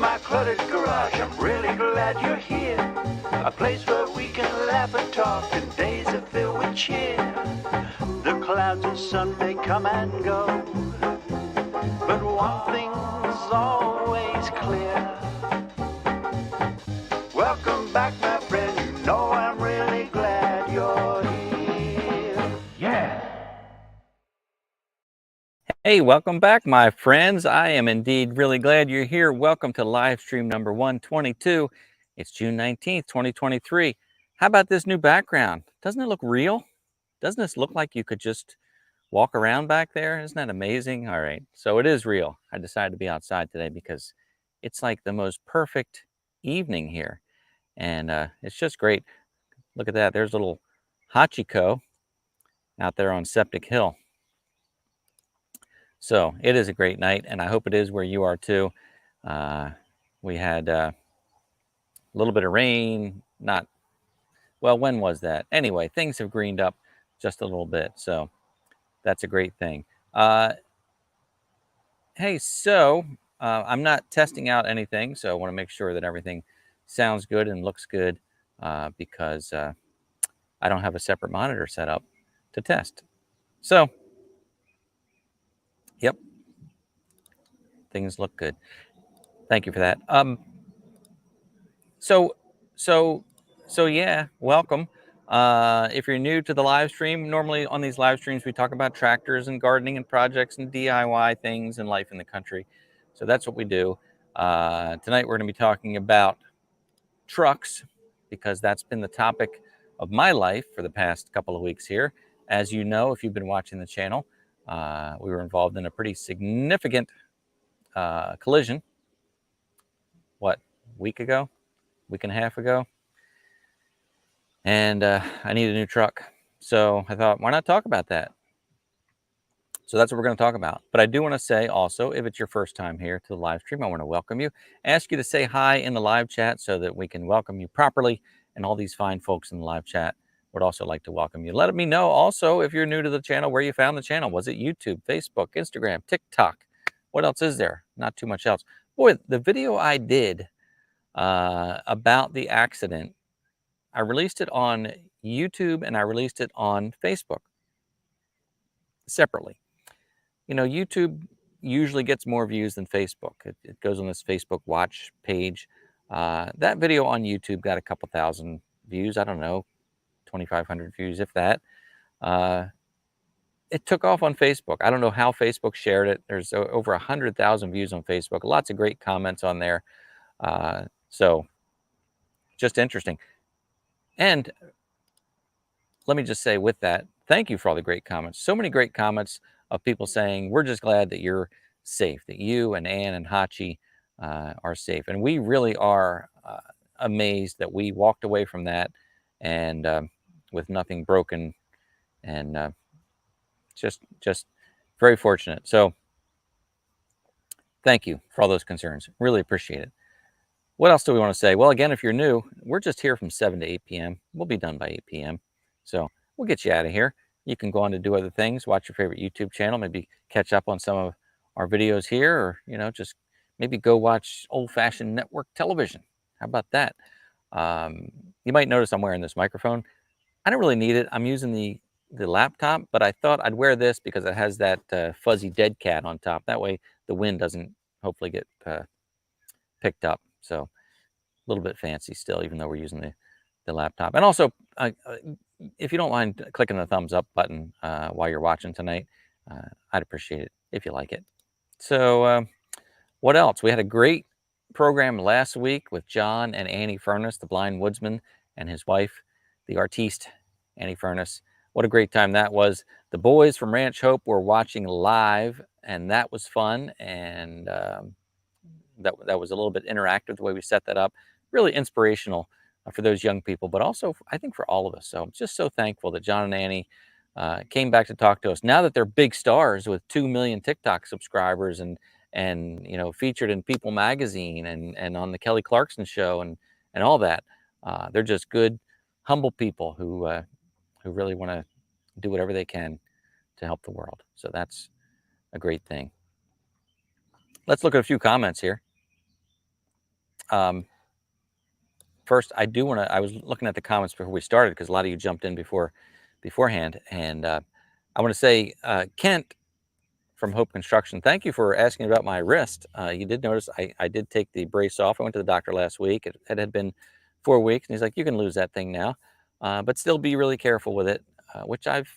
my cluttered garage. I'm really glad you're here. A place where we can laugh and talk and days are filled with cheer. The clouds and sun may come and go, but one thing's always clear. Welcome back, my friend. You know I'm really glad you're here. Yeah. Hey, welcome back, my friends. I am indeed really glad you're here. Welcome to live stream number 122. It's June 19th, 2023. How about this new background? Doesn't it look real? Doesn't this look like you could just walk around back there? Isn't that amazing? All right, so it is real. I decided to be outside today because it's like the most perfect evening here. And it's just great. Look at that. There's little Hachi out there on Septic Hill. So it is a great night, and I hope it is where you are too. We had a little bit of rain, well, when was that? Anyway, things have greened up just a little bit, so that's a great thing. Hey, so I'm not testing out anything, so I want to make sure that everything sounds good and looks good because I don't have a separate monitor set up to test. So, yep, things look good. Thank you for that. So yeah, welcome. If you're new to the live stream, normally on these live streams we talk about tractors and gardening and projects and DIY things and life in the country. So that's what we do. Tonight we're going to be talking about trucks because that's been the topic of my life for the past couple of weeks here. As you know, if you've been watching the channel, we were involved in a pretty significant collision. What, week and a half ago? And I need a new truck. So I thought, why not talk about that? So that's what we're going to talk about. But I do want to say also, if it's your first time here to the live stream, I want to welcome you. Ask you to say hi in the live chat so that we can welcome you properly. And all these fine folks in the live chat would also like to welcome you. Let me know also, if you're new to the channel, where you found the channel. Was it YouTube, Facebook, Instagram, TikTok? What else is there? Not too much else. Boy, the video I did about the accident, I released it on YouTube and I released it on Facebook separately. You know, YouTube usually gets more views than Facebook. It goes on this Facebook watch page. That video on YouTube got a couple thousand views. I don't know, 2,500 views, if that. It took off on Facebook. I don't know how Facebook shared it. There's over 100,000 views on Facebook. Lots of great comments on there. So just interesting. And let me just say with that, thank you for all the great comments. So many great comments of people saying, we're just glad that you're safe, that you and Ann and Hachi are safe. And we really are amazed that we walked away from that and with nothing broken, and just very fortunate. So thank you for all those concerns. Really appreciate it. What else do we want to say? Well, again, if you're new, we're just here from 7 to 8 p.m. We'll be done by 8 p.m. So we'll get you out of here. You can go on to do other things, watch your favorite YouTube channel, maybe catch up on some of our videos here, or, you know, just maybe go watch old-fashioned network television. How about that? You might notice I'm wearing this microphone. I don't really need it. I'm using the laptop, but I thought I'd wear this because it has that fuzzy dead cat on top. That way the wind doesn't hopefully get picked up. So a little bit fancy still, even though we're using the laptop. And also, if you don't mind clicking the thumbs up button while you're watching tonight, I'd appreciate it if you like it. So what else? We had a great program last week with John and Annie Furness, the blind woodsman, and his wife, the artiste, Annie Furness. What a great time that was. The boys from Ranch Hope were watching live, and that was fun. And that was a little bit interactive, the way we set that up. Really inspirational for those young people, but also I think for all of us. So I'm just so thankful that John and Annie came back to talk to us now that they're big stars with 2 million TikTok subscribers and you know, featured in People magazine and on the Kelly Clarkson show and all that. They're just good, humble people who really want to do whatever they can to help the world. So that's a great thing. Let's look at a few comments here. first, I do want to, I was looking at the comments before we started because a lot of you jumped in beforehand. And I want to say, Kent from Hope Construction, thank you for asking about my wrist. You did notice I did take the brace off. I went to the doctor last week. It had been 4 weeks, and he's like, you can lose that thing now, but still be really careful with it, which I've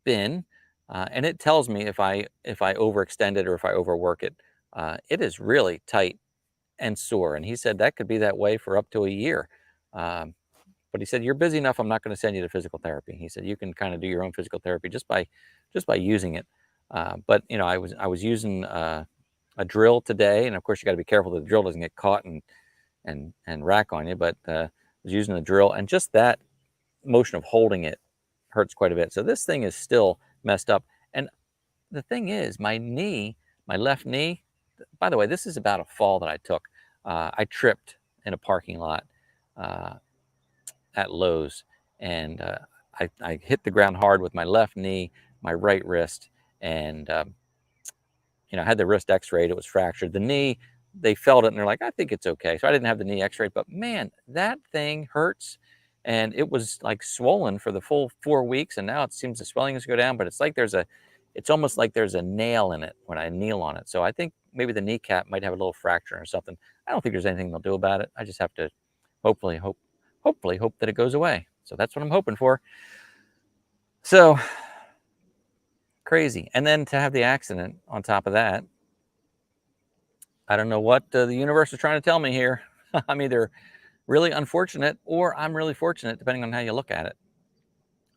been. And it tells me if I overextend it or if I overwork it. It is really tight and sore. And he said that could be that way for up to a year. Um, but he said, you're busy enough. I'm not going to send you to physical therapy. He said, you can kind of do your own physical therapy just by using it. But I was using a drill today, and of course you got to be careful that the drill doesn't get caught and rack on you. But I was using a drill, and just that motion of holding it hurts quite a bit. So this thing is still messed up. And the thing is, my left knee. By the way, this is about a fall that I took. I tripped in a parking lot at Lowe's, and I hit the ground hard with my left knee, my right wrist, and I had the wrist x-rayed. It was fractured. The knee, they felt it, and they're like, I think it's okay. So I didn't have the knee x-rayed, but man, that thing hurts. And it was like swollen for the full 4 weeks, and now it seems the swelling is go down, but it's like it's almost like there's a nail in it when I kneel on it. So I think maybe the kneecap might have a little fracture or something. I don't think there's anything they'll do about it. I just have to hopefully hope that it goes away. So that's what I'm hoping for. So crazy. And then to have the accident on top of that, I don't know what the universe is trying to tell me here. I'm either really unfortunate or I'm really fortunate, depending on how you look at it.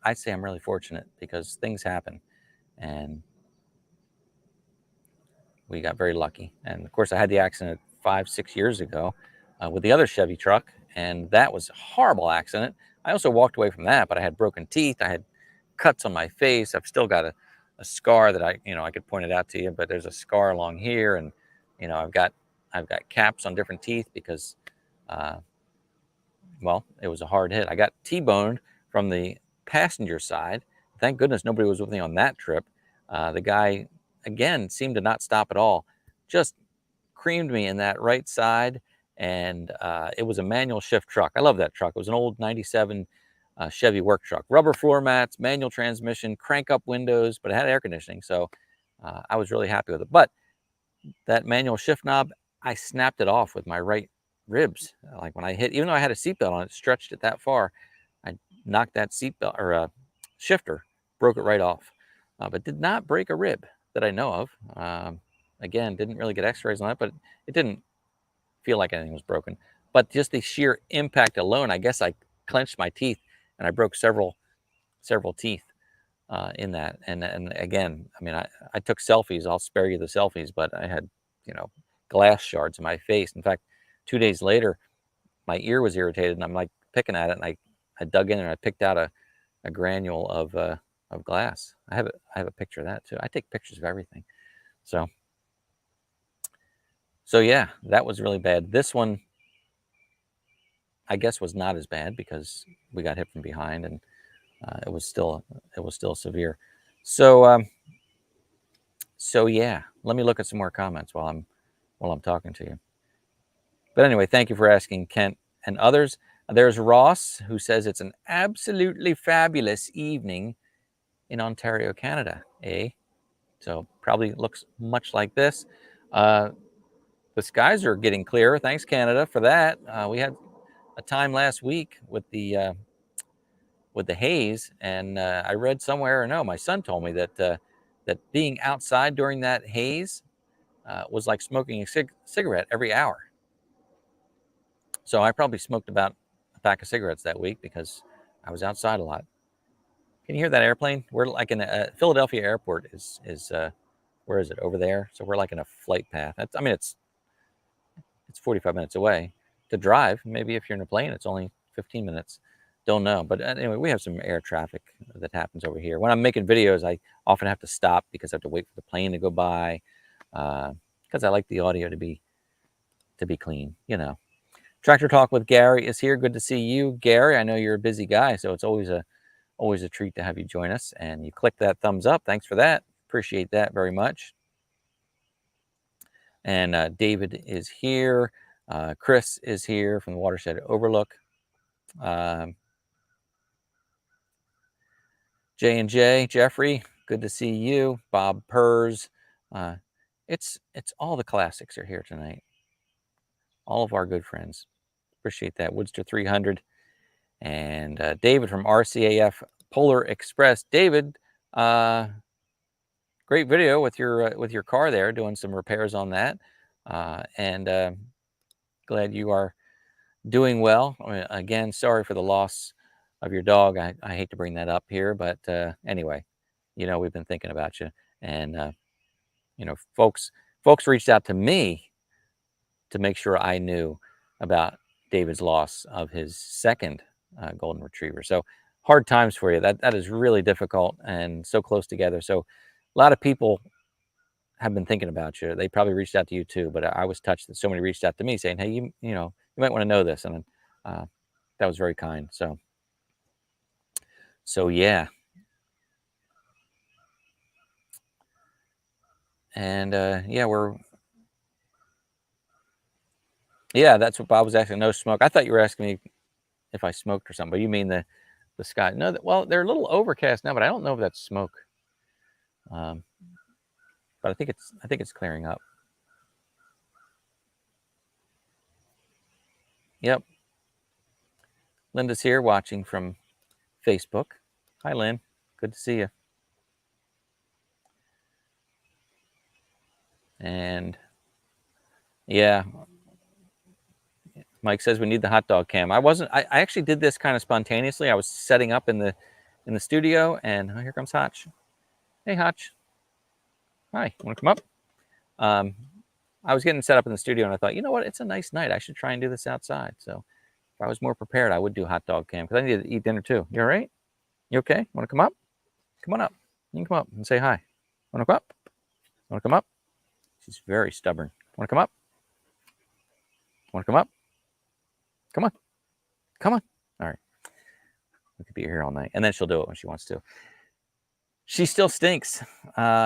I say I'm really fortunate because things happen, and we got very lucky. And of course, I had the accident 5-6 years ago with the other Chevy truck, and that was a horrible accident. I also walked away from that, but I had broken teeth. I had cuts on my face. I've still got a scar that I could point it out to you, but there's a scar along here, and I've got caps on different teeth because well, it was a hard hit. I got T-boned from the passenger side. Thank goodness nobody was with me on that trip. The guy, again, seemed to not stop at all. Just creamed me in that right side, and it was a manual shift truck. I love that truck. It was an old 97 Chevy work truck. Rubber floor mats, manual transmission, crank up windows, but it had air conditioning, so I was really happy with it. But that manual shift knob, I snapped it off with my right ribs. Like when I hit, even though I had a seatbelt on it, stretched it that far, I knocked that seatbelt or shifter, broke it right off, but did not break a rib that I know of. Again, didn't really get x-rays on it, but it didn't feel like anything was broken. But just the sheer impact alone, I guess I clenched my teeth and I broke several teeth in that. And again, I mean, I took selfies. I'll spare you the selfies, but I had, glass shards in my face. In fact, 2 days later, my ear was irritated, and I'm like picking at it, and I dug in and I picked out a granule of glass. I have a picture of that too. I take pictures of everything. So yeah, that was really bad. This one, I guess, was not as bad because we got hit from behind, and it was still severe. So yeah, let me look at some more comments while I'm talking to you. But anyway, thank you for asking, Kent and others. There's Ross, who says it's an absolutely fabulous evening in Ontario, Canada. So probably looks much like this. The skies are getting clearer. Thanks, Canada, for that. We had a time last week with the haze, and I read somewhere, or no, my son told me that being outside during that haze was like smoking a cigarette every hour. So I probably smoked about a pack of cigarettes that week because I was outside a lot. Can you hear that airplane? We're like in a Philadelphia airport is where is it? Over there. So we're like in a flight path. It's 45 minutes away to drive. Maybe if you're in a plane, it's only 15 minutes. Don't know. But anyway, we have some air traffic that happens over here. When I'm making videos, I often have to stop because I have to wait for the plane to go by because I like the audio to be clean, Tractor Talk with Gary is here. Good to see you, Gary. I know you're a busy guy, so it's always a treat to have you join us. And you click that thumbs up. Thanks for that. Appreciate that very much. And David is here. Chris is here from the Watershed Overlook. J&J, Jeffrey, good to see you. Bob Purrs. It's all the classics are here tonight. All of our good friends. Appreciate that. Woodster 300. And David from RCAF Polar Express. David, great video with your car there, doing some repairs on that. And glad you are doing well. Again, sorry for the loss of your dog. I hate to bring that up here, but anyway, we've been thinking about you. And, folks reached out to me to make sure I knew about David's loss of his second golden retriever. So hard times for you. That is really difficult and so close together. So a lot of people have been thinking about you. They probably reached out to you too, but I was touched that so many reached out to me saying, hey, you might want to know this. And that was very kind. So yeah. And yeah, that's what Bob was asking. No smoke. I thought you were asking me if I smoked or something, but you mean the sky. No, well, they're a little overcast now, but I don't know if that's smoke. But I think it's clearing up. Yep. Linda's here watching from Facebook. Hi, Lynn. Good to see you. And yeah, Mike says we need the hot dog cam. I actually did this kind of spontaneously. I was setting up in the studio, and here comes Hotch. Hey, Hotch. Hi, want to come up? I was getting set up in the studio, and I thought, you know what? It's a nice night. I should try and do this outside. So if I was more prepared, I would do hot dog cam because I need to eat dinner too. You all right? You okay? Want to come up? Come on up. You can come up and say hi. Want to come up? Want to come up? She's very stubborn. Want to come up? Want to come up? Come on. Come on. All right. We could be here all night. And then she'll do it when she wants to. She still stinks.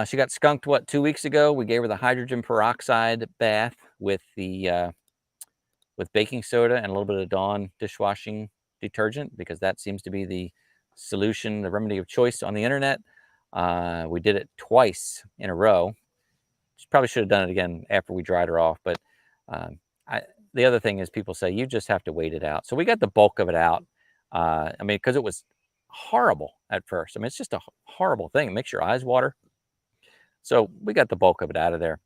She got skunked, 2 weeks ago? We gave her the hydrogen peroxide bath with the with baking soda and a little bit of Dawn dishwashing detergent because that seems to be the solution, the remedy of choice on the internet. We did it twice in a row. She probably should have done it again after we dried her off. But the other thing is people say you just have to wait it out. So we got the bulk of it out. I mean, because it was horrible at first. I mean, it's just a horrible thing. It makes your eyes water. So we got the bulk of it out of there.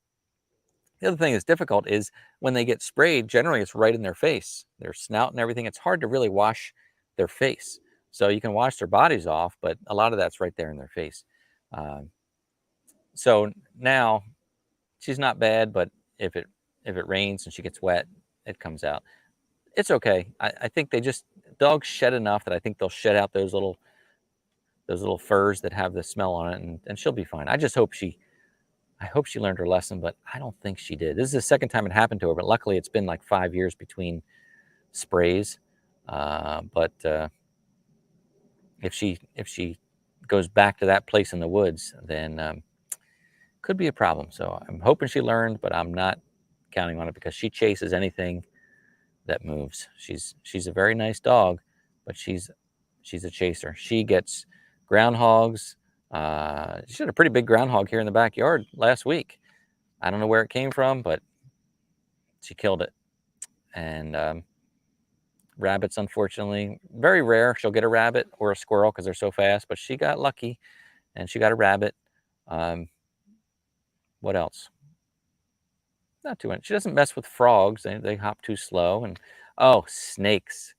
The other thing that's difficult is when they get sprayed, generally it's right in their face, their snout and everything. It's hard to really wash their face. So you can wash their bodies off, but a lot of that's right there in their face. So now she's not bad, but if it rains and she gets wet, it comes out. It's okay. I think dogs shed enough that I think they'll shed out those little furs that have the smell on it, and she'll be fine. I hope she learned her lesson, but I don't think she did. This is the second time it happened to her, but luckily it's been like 5 years between sprays. But if she goes back to that place in the woods, then could be a problem. So I'm hoping she learned, but I'm not counting on it because she chases anything that moves. She's a very nice dog, but she's a chaser. She gets groundhogs. She had a pretty big groundhog here in the backyard last week. I don't know where it came from, but she killed it. And rabbits, unfortunately, very rare. She'll get a rabbit or a squirrel because they're so fast, but she got lucky and she got a rabbit. What else? Not too much. She doesn't mess with frogs. They hop too slow. And oh, snakes.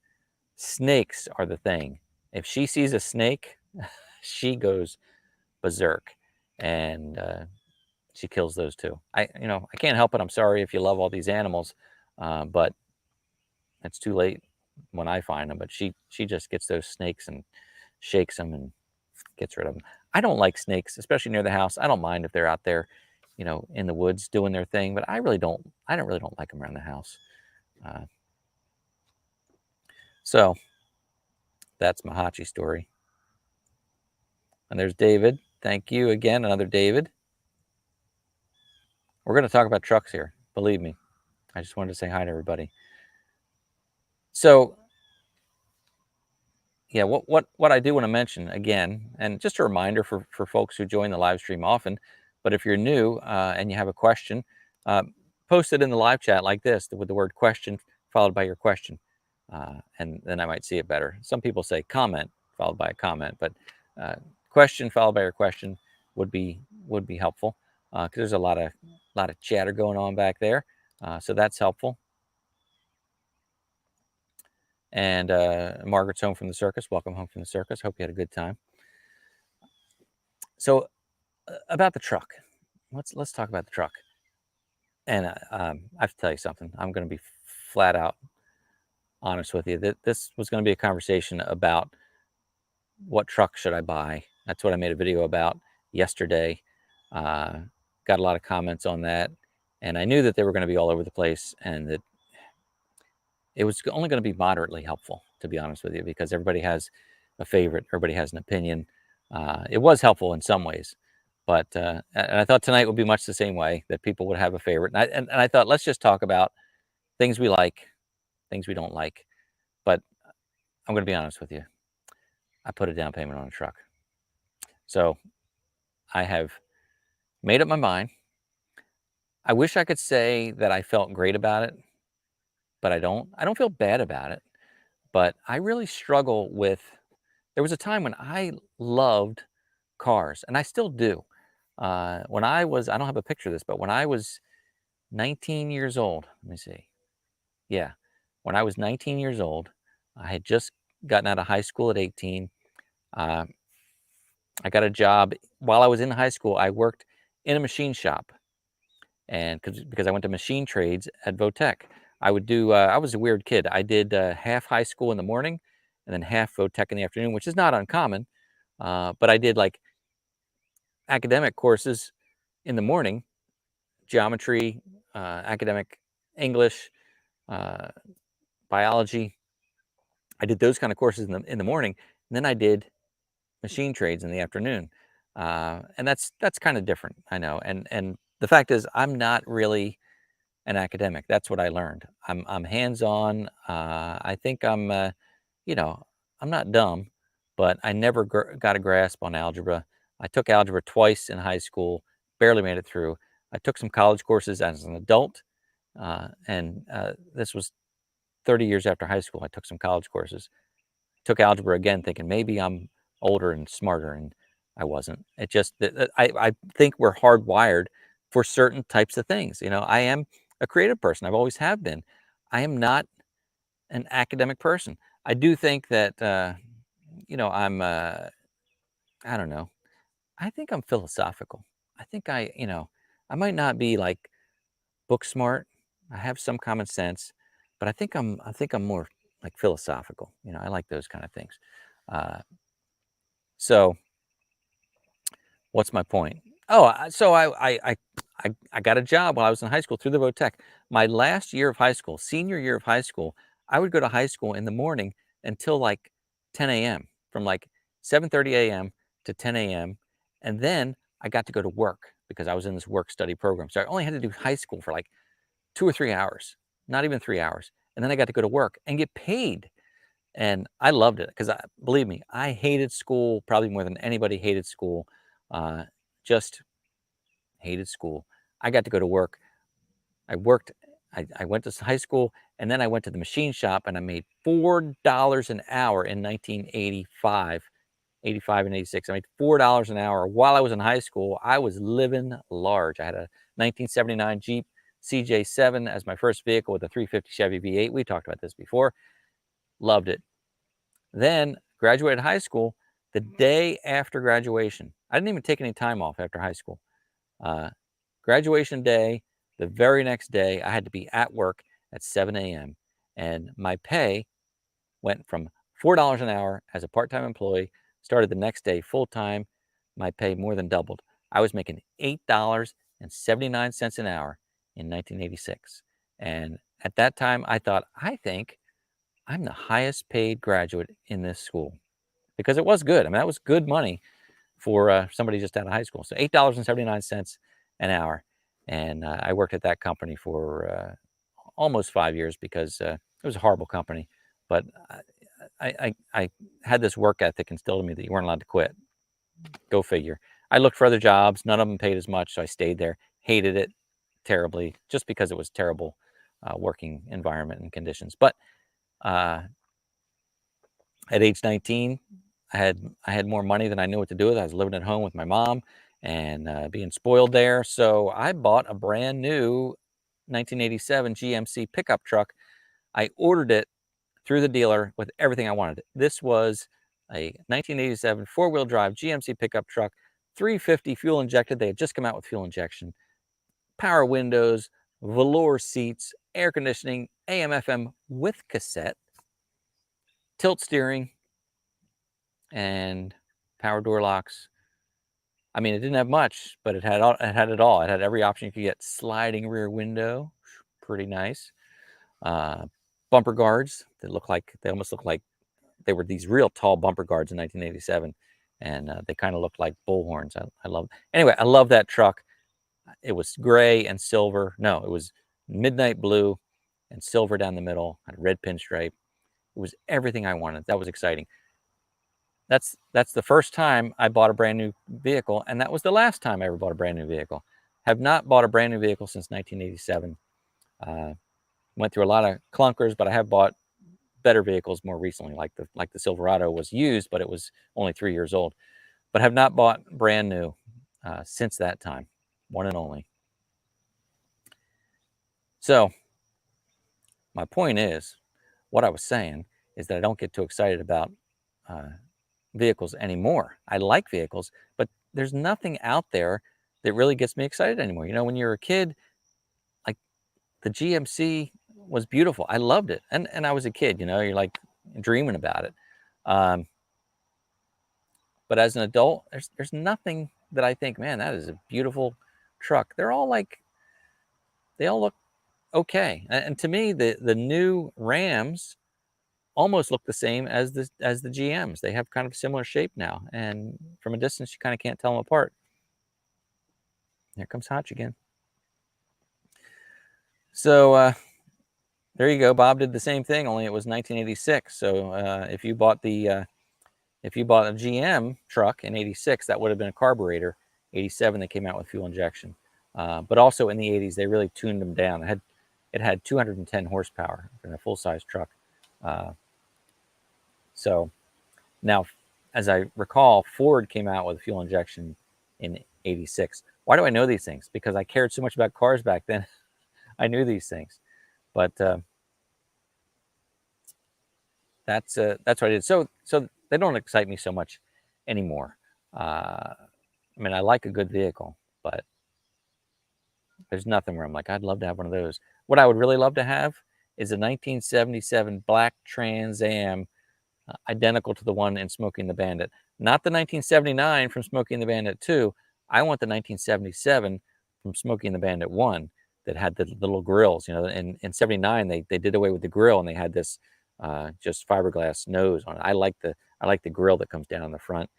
Snakes are the thing. If she sees a snake, she goes berserk, and she kills those too. I can't help it. I'm sorry if you love all these animals, but it's too late when I find them. But she just gets those snakes and shakes them and gets rid of them. I don't like snakes, especially near the house. I don't mind if they're out there, in the woods doing their thing, but I really don't like them around the house. So that's my Hachi story. And there's David. Thank you again, another David. We're going to talk about trucks here. Believe me, I just wanted to say hi to everybody. So yeah, what I do want to mention again, and just a reminder for folks who join the live stream often, but if you're new and you have a question, uh, post it in the live chat like this with the word question followed by your question, and then I might see it better. Some people say comment followed by a comment, but question followed by your question would be helpful because there's a lot of chatter going on back there, so that's helpful. And Margaret's home from the circus. Welcome home from the circus. Hope you had a good time. So about the truck, let's talk about the truck. And I have to tell you something. I'm going to be flat out honest with you. That this was going to be a conversation about what truck should I buy. That's what I made a video about yesterday. Got a lot of comments on that, and I knew that they were going to be all over the place, and that it was only going to be moderately helpful, to be honest with you, because everybody has a favorite, everybody has an opinion. It was helpful in some ways, but and I thought tonight would be much the same way, that people would have a favorite. And I thought, let's just talk about things we like, things we don't like. But I'm going to be honest with you. I put a down payment on a truck. So I have made up my mind. I wish I could say that I felt great about it, but I don't. I don't feel bad about it, but I really struggle with. There was a time when I loved cars, and I still do. When I don't have a picture of this, but when I was 19 years old, let me see. Yeah, when I was 19 years old, I had just gotten out of high school at 18. Uh, I got a job while I was in high school. I worked in a machine shop, and because I went to machine trades at Votech, I would do. I was a weird kid. I did half high school in the morning, and then half Votech in the afternoon, which is not uncommon. But I did like academic courses in the morning, geometry, academic English, uh, biology. I did those kind of courses in the morning, and then I did machine trades in the afternoon, and that's kind of different, I know. And the fact is, I'm not really an academic. That's what I learned. I'm hands-on. I think you know, I'm not dumb, but I never got a grasp on algebra. I took algebra twice in high school, barely made it through. I took some college courses as an adult, and this was 30 years after high school. I took some college courses, took algebra again, thinking maybe I'm older and smarter, and I wasn't. It just, I think we're hardwired for certain types of things. You know, I am a creative person. I've always have been. I am not an academic person. I do think that, you know, I don't know. I think I'm philosophical. I think you know, I might not be like book smart. I have some common sense, but I think I'm more like philosophical. You know, I like those kind of things. Uh, so what's my point? Oh, so I got a job while I was in high school through the Votech. My last year of high school, senior year of high school, I would go to high school in the morning until like 10 a.m. from like 7:30 a.m. to 10 a.m. And then I got to go to work because I was in this work study program. So I only had to do high school for like 2 or 3 hours, not even 3 hours. And then I got to go to work and get paid. And I loved it because, believe me, I hated school probably more than anybody hated school. Uh, just hated school. I got to go to work. I worked. I went to high school, and then I went to the machine shop, and I made $4 an hour in 1985, 85 and 86. I made $4 an hour while I was in high school. I was living large. I had a 1979 Jeep CJ7 as my first vehicle with a 350 Chevy V8. We talked about this before. Loved it. Then graduated high school. The day after graduation, I didn't even take any time off after high school. Graduation day, the very next day, I had to be at work at 7 a.m. And my pay went from $4 an hour as a part-time employee, started the next day full-time. My pay more than doubled. I was making $8.79 an hour in 1986. And at that time, I thought, I think I'm the highest paid graduate in this school, because it was good. I mean, that was good money for somebody just out of high school. So $8.79 an hour. And I worked at that company for almost 5 years because it was a horrible company. But I had this work ethic instilled in me that you weren't allowed to quit. Go figure. I looked for other jobs. None of them paid as much, so I stayed there. Hated it terribly just because it was terrible working environment and conditions. But at age 19, I had more money than I knew what to do with. I was living at home with my mom and being spoiled there. So I bought a brand new 1987 GMC pickup truck. I ordered it through the dealer with everything I wanted. This was a 1987 four-wheel drive GMC pickup truck, 350 fuel injected. They had just come out with fuel injection, power windows, velour seats, air conditioning, AM, FM with cassette, tilt steering, and power door locks. I mean, it didn't have much, but it had it all. It had every option you could get. Sliding rear window, pretty nice. Bumper guards that almost look like they were these real tall bumper guards in 1987, and they kind of looked like bullhorns. I love. Anyway, I love that truck. It was gray and silver. No, it was midnight blue and silver down the middle. Had a red pinstripe. It was everything I wanted. That was exciting. That's the first time I bought a brand new vehicle, and that was the last time I ever bought a brand new vehicle. Have not bought a brand new vehicle since 1987. Went through a lot of clunkers, but I have bought better vehicles more recently, like the Silverado was used, but it was only 3 years old. But have not bought brand new since that time, one and only. So my point is, what I was saying is that I don't get too excited about vehicles anymore. I like vehicles, but there's nothing out there that really gets me excited anymore. You know, when you're a kid, like the GMC was beautiful. I loved it. And I was a kid, you know, you're like dreaming about it. But as an adult, there's nothing that I think, man, that is a beautiful truck. They're all like, they all look okay. And to me, the new Rams almost look the same as the GMs. They have kind of similar shape now, and from a distance, you kind of can't tell them apart. Here comes Hachi again. So there you go. Bob did the same thing, only it was 1986. So if you bought a GM truck in 86, that would have been a carburetor. 87, they came out with fuel injection. But also in the 80s, they really tuned them down. It had 210 horsepower in a full-size truck. So now, as I recall, Ford came out with fuel injection in 86. Why do I know these things? Because I cared so much about cars back then. I knew these things. But that's what I did. So they don't excite me so much anymore. I mean, I like a good vehicle, but there's nothing where I'm like, I'd love to have one of those. What I would really love to have is a 1977 black Trans Am, identical to the one in Smokey and the Bandit. Not the 1979 from Smokey and the Bandit 2. I want the 1977 from Smokey and the Bandit 1 that had the little grills. You know, in 79 they did away with the grill and they had this just fiberglass nose on it. I like the grill that comes down on the front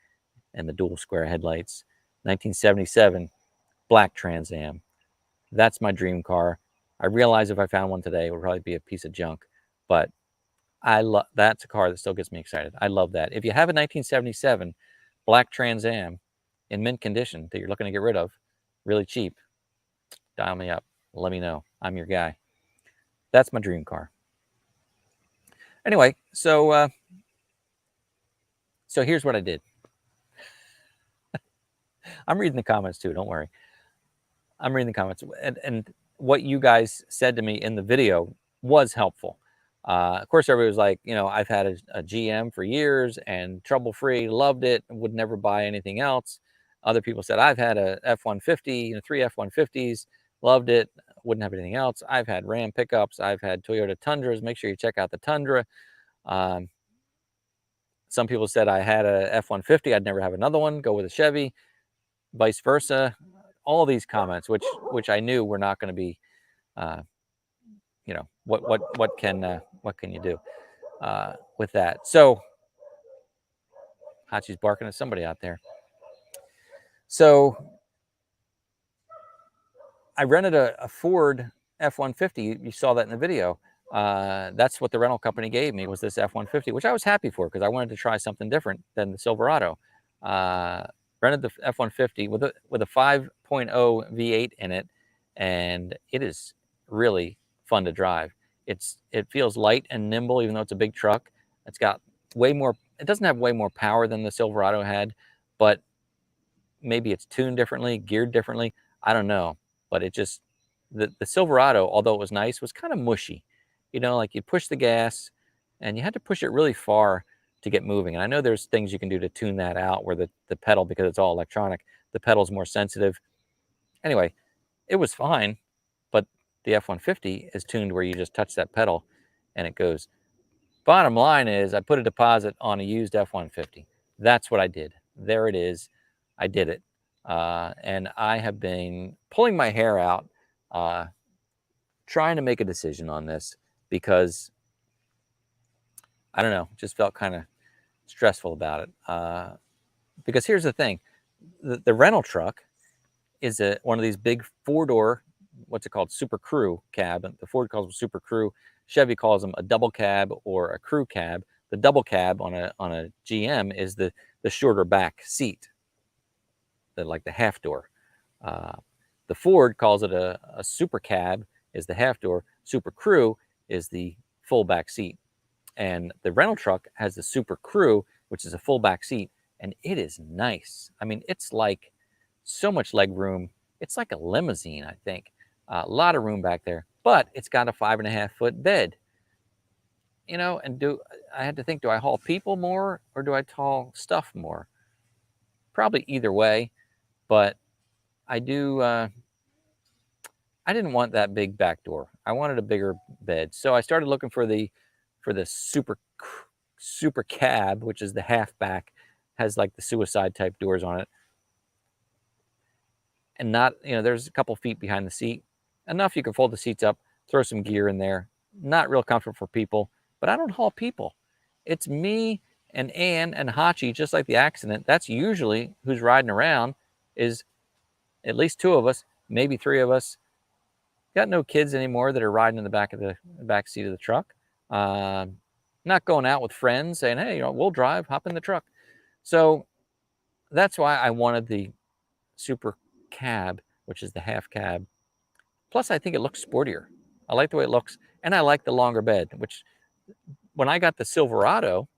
and the dual square headlights. 1977 black Trans Am. That's my dream car. I realize if I found one today, it would probably be a piece of junk, but that's a car that still gets me excited. I love that. If you have a 1977 black Trans Am in mint condition that you're looking to get rid of, really cheap, dial me up. Let me know. I'm your guy. That's my dream car. Anyway, so here's what I did. I'm reading the comments too. Don't worry. I'm reading the comments, and what you guys said to me in the video was helpful. Of course, everybody was like, you know, I've had a GM for years and trouble-free, loved it, would never buy anything else. Other people said, I've had a F-150, you know, 3 F-150s, loved it, wouldn't have anything else. I've had Ram pickups. I've had Toyota Tundras. Make sure you check out the Tundra. Some people said I had a F-150. I'd never have another one. Go with a Chevy, vice versa. All these comments, which I knew were not going to be, you know, what can you do with that? So Hachi's barking at somebody out there. So I rented a Ford F-150, you saw that in the video. That's what the rental company gave me, was this F-150, which I was happy for because I wanted to try something different than the Silverado. Rented the F-150 with a 5.0 V8 in it, and it is really fun to drive. It feels light and nimble, even though it's a big truck. It's got way more. It doesn't have way more power than the Silverado had, but maybe it's tuned differently, geared differently. I don't know, but it just the Silverado, although it was nice, was kind of mushy. You know, like you push the gas, and you had to push it really far to get moving. And I know there's things you can do to tune that out, where the pedal, because it's all electronic, the pedal's more sensitive. Anyway, it was fine, but the F-150 is tuned where you just touch that pedal and it goes. Bottom line is, I put a deposit on a used F-150. That's what I did. There it is. I did it. And I have been pulling my hair out, trying to make a decision on this, because I don't know, just felt kind of stressful about it. Because here's the thing, the rental truck is one of these big four-door, what's it called, Super Crew cab. The Ford calls them Super Crew. Chevy calls them a double cab or a crew cab. The double cab on a GM is the shorter back seat, like the half door. The Ford calls it a super cab, is the half door. Super Crew is the full back seat. And the rental truck has the Super Crew, which is a full back seat, and it is nice. I mean, it's like so much leg room. It's like a limousine, I think. A lot of room back there, but it's got a 5.5-foot bed. You know, and I had to think, do I haul people more or do I haul stuff more? Probably either way, but I didn't want that big back door. I wanted a bigger bed. So I started looking for the super cab, which is the half back, has like the suicide type doors on it. And not, you know, there's a couple feet behind the seat. Enough you can fold the seats up, throw some gear in there. Not real comfortable for people, but I don't haul people. It's me and Ann and Hachi, just like the accident. That's usually who's riding around, is at least two of us, maybe three of us. Got no kids anymore that are riding in the back seat of the truck. Not going out with friends saying, hey, you know, we'll drive, hop in the truck. So that's why I wanted the super cab, which is the half cab. Plus, I think it looks sportier. I like the way it looks, and I like the longer bed, which when I got the Silverado,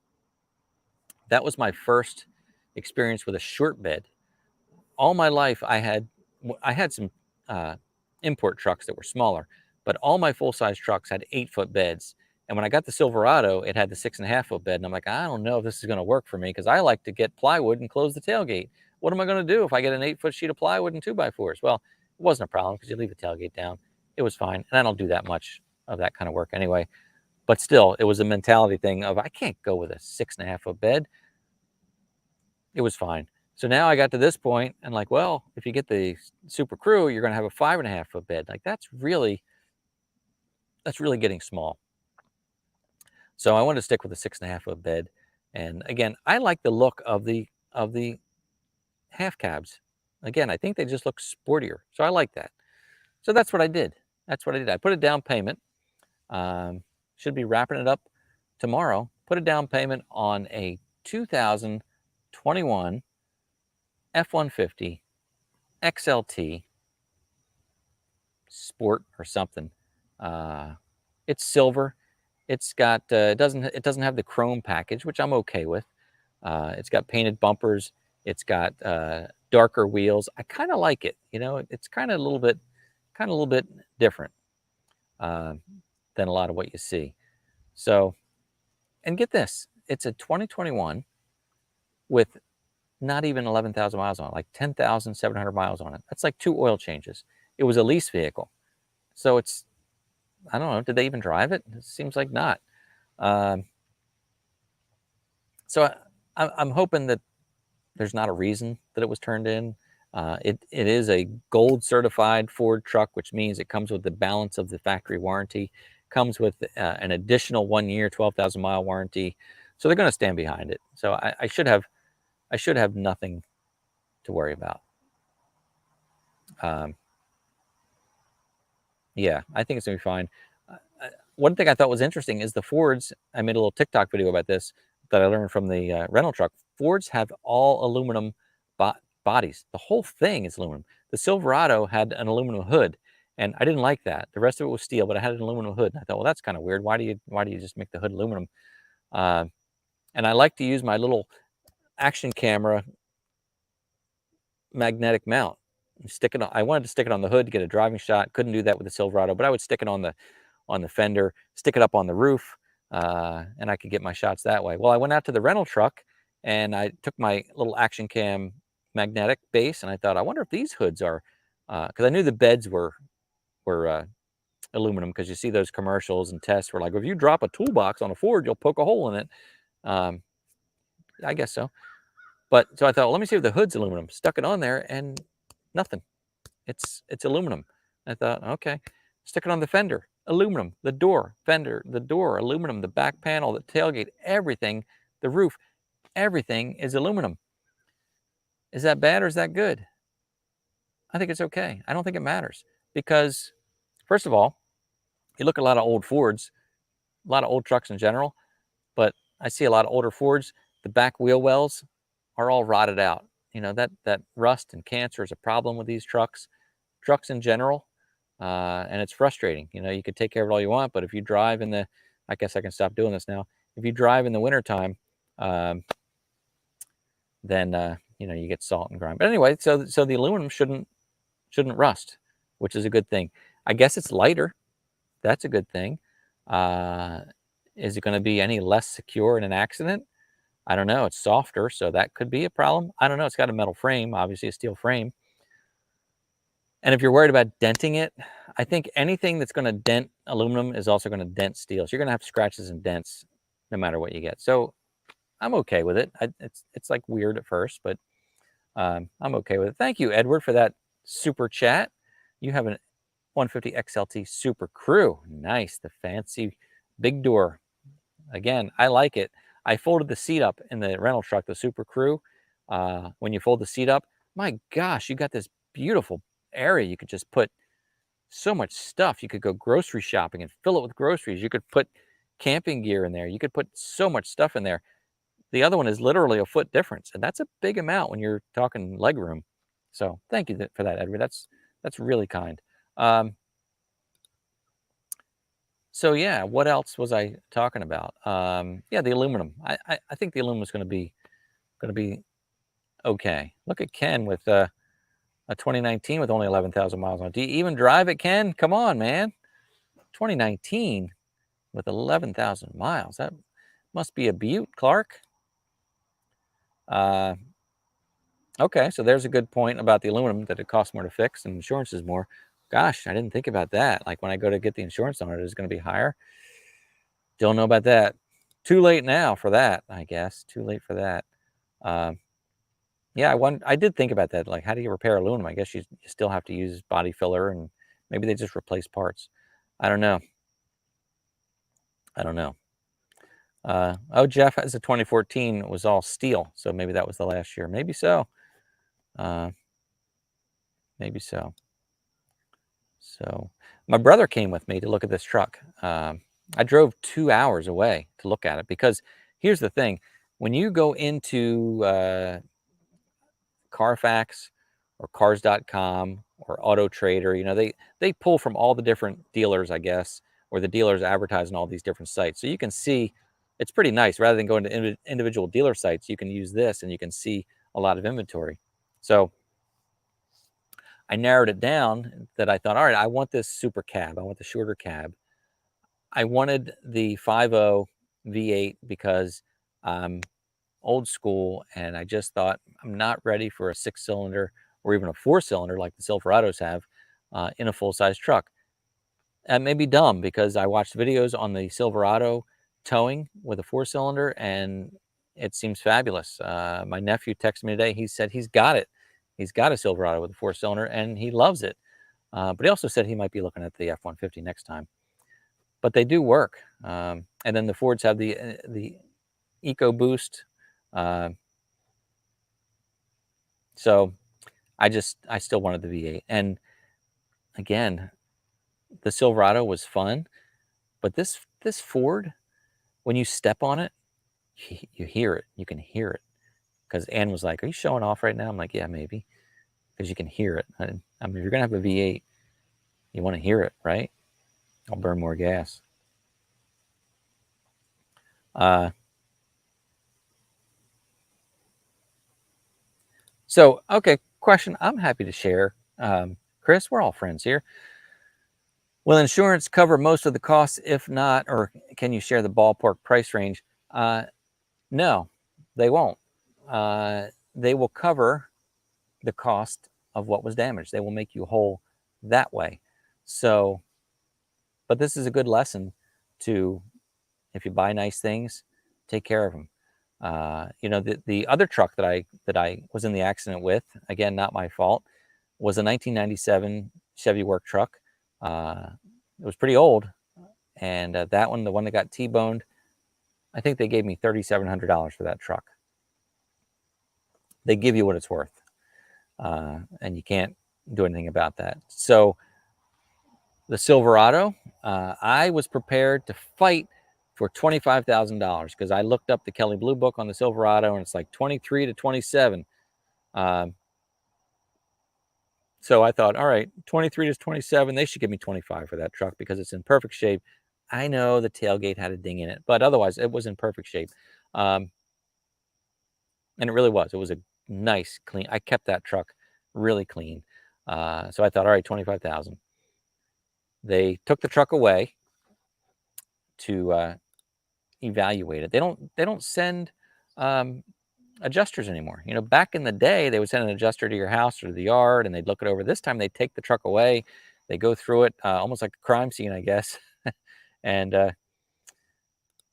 that was my first experience with a short bed. All my life, I had some import trucks that were smaller, but all my full-size trucks had 8-foot beds. And when I got the Silverado, it had the 6.5-foot bed. And I'm like, I don't know if this is going to work for me, because I like to get plywood and close the tailgate. What am I going to do if I get an 8-foot sheet of plywood and 2x4s? Well, it wasn't a problem because you leave the tailgate down. It was fine. And I don't do that much of that kind of work anyway. But still, it was a mentality thing of, I can't go with a 6.5-foot bed. It was fine. So now I got to this point and like, well, if you get the Super Crew, you're going to have a 5.5-foot bed. Like that's really getting small. So I wanted to stick with a 6.5-foot bed. And again, I like the look of the half cabs. Again, I think they just look sportier. So I like that. So that's what I did. I put a down payment. Should be wrapping it up tomorrow. Put a down payment on a 2021 F-150 XLT Sport or something. It's silver. It's got it doesn't have the chrome package, which I'm okay with. It's got painted bumpers. It's got darker wheels. I kind of like it. You know, it's kind of a little bit different than a lot of what you see. So, and get this, it's a 2021 with not even 11,000 miles on it, like 10,700 miles on it. That's like 2 oil changes. It was a lease vehicle. So it's, I don't know, did they even drive it? It seems like not. So I'm hoping that there's not a reason that it was turned in. It is a gold certified Ford truck, which means it comes with the balance of the factory warranty, comes with an additional 1 year, 12,000 mile warranty. So they're going to stand behind it. So I should have nothing to worry about. Yeah, I think it's gonna be fine. One thing I thought was interesting is the Fords. I made a little TikTok video about this that I learned from the rental truck. Fords have all aluminum bodies. The whole thing is aluminum. The Silverado had an aluminum hood, and I didn't like that. The rest of it was steel, but it had an aluminum hood. And I thought, well, that's kind of weird. Why do you just make the hood aluminum? Uh, and I like to use my little action camera magnetic mount. Stick it on. I wanted to stick it on the hood to get a driving shot. Couldn't do that with the Silverado, but I would stick it on the fender, stick it up on the roof, and I could get my shots that way. Well, I went out to the rental truck and I took my little action cam magnetic base, and I thought, I wonder if these hoods are, because I knew the beds were aluminum, because you see those commercials and tests where like, if you drop a toolbox on a Ford, you'll poke a hole in it. I guess so. But so I thought, well, let me see if the hood's aluminum. Stuck it on there and nothing. It's aluminum. I thought, okay, stick it on the fender, aluminum, the door, fender, the door, aluminum, the back panel, the tailgate, everything, the roof, everything is aluminum. Is that bad or is that good? I think it's okay. I don't think it matters because, first of all, you look at a lot of old Fords, a lot of old trucks in general, but I see a lot of older Fords, the back wheel wells are all rotted out. You know, that rust and cancer is a problem with these trucks in general. And it's frustrating. You know, you could take care of it all you want, but if you drive in the, I guess I can stop doing this now. If you drive in the wintertime, then, you know, you get salt and grime. But anyway, so the aluminum shouldn't rust, which is a good thing. I guess it's lighter. That's a good thing. Is it going to be any less secure in an accident? I don't know. It's softer, so that could be a problem. I don't know. It's got a metal frame, obviously a steel frame. And if you're worried about denting it, I think anything that's going to dent aluminum is also going to dent steel. So you're going to have scratches and dents no matter what you get. So I'm okay with it. It's like weird at first, but I'm okay with it. Thank you, Edward, for that super chat. You have an 150 XLT Super Crew. Nice. The fancy big door. Again, I like it. I folded the seat up in the rental truck, the Super Crew. When you fold the seat up, my gosh, you got this beautiful area. You could just put so much stuff. You could go grocery shopping and fill it with groceries. You could put camping gear in there. You could put so much stuff in there. The other one is literally a foot difference, and that's a big amount when you're talking leg room. So thank you for that, Edward. That's really kind. So yeah, what else was I talking about? Yeah, the aluminum. I think the aluminum is going to be okay. Look at Ken with a 2019 with only 11,000 miles on it. Do you even drive it, Ken? Come on, man. 2019 with 11,000 miles. That must be a beaut, Clark. Okay, so there's a good point about the aluminum, that it costs more to fix and insurance is more. Gosh, I didn't think about that. Like when I go to get the insurance on it, it's going to be higher. Don't know about that. Too late now for that, I guess. Too late for that. Yeah, I did think about that. Like, how do you repair aluminum? I guess you still have to use body filler, and maybe they just replace parts. I don't know. Oh, Jeff has a 2014. It was all steel, so maybe that was the last year. Maybe so. Maybe so. So my brother came with me to look at this truck. I drove 2 hours away to look at it because here's the thing. When you go into Carfax or Cars.com or Auto Trader, you know, they pull from all the different dealers, I guess, or the dealers advertise on all these different sites. So you can see, it's pretty nice. Rather than going to individual dealer sites, you can use this and you can see a lot of inventory. So I narrowed it down that I thought, all right, I want this super cab. I want the shorter cab. I wanted the 5.0 V8 because I'm old school and I just thought I'm not ready for a 6-cylinder or even a 4-cylinder like the Silverados have in a full-size truck. That may be dumb because I watched videos on the Silverado towing with a 4-cylinder and it seems fabulous. My nephew texted me today. He said he's got it. He's got a Silverado with a 4-cylinder and he loves it. But he also said he might be looking at the F-150 next time. But they do work. And then the Fords have the EcoBoost. So I still wanted the V8. And again, the Silverado was fun, but this Ford, when you step on it, you hear it. You can hear it. Because Ann was like, "Are you showing off right now?" I'm like, "Yeah, maybe," because you can hear it. I mean, if you're gonna have a V8, you want to hear it, right? I'll burn more gas. So, okay, question I'm happy to share. Chris, we're all friends here. Will insurance cover most of the costs? If not, or can you share the ballpark price range? No, they won't. They will cover the cost of what was damaged. They will make you whole that way. So, but this is a good lesson to, if you buy nice things, take care of them. The other truck that I was in the accident with, again, not my fault, was a 1997 Chevy work truck. It was pretty old, and that one, the one that got T-boned, I think they gave me $3,700 for that truck. They give you what it's worth, and you can't do anything about that. So the Silverado, I was prepared to fight for $25,000 because I looked up the Kelley Blue Book on the Silverado, and it's like 23 to 27. So I thought, all right, 23 to 27, they should give me 25 for that truck because it's in perfect shape. I know the tailgate had a ding in it, but otherwise it was in perfect shape. And it really was. It was a nice, clean. I kept that truck really clean. So I thought, all right, 25,000. They took the truck away to evaluate it. They don't send adjusters anymore. Back in the day, they would send an adjuster to your house or to the yard, and they'd look it over. This time, they take the truck away. They go through it almost like a crime scene, I guess. And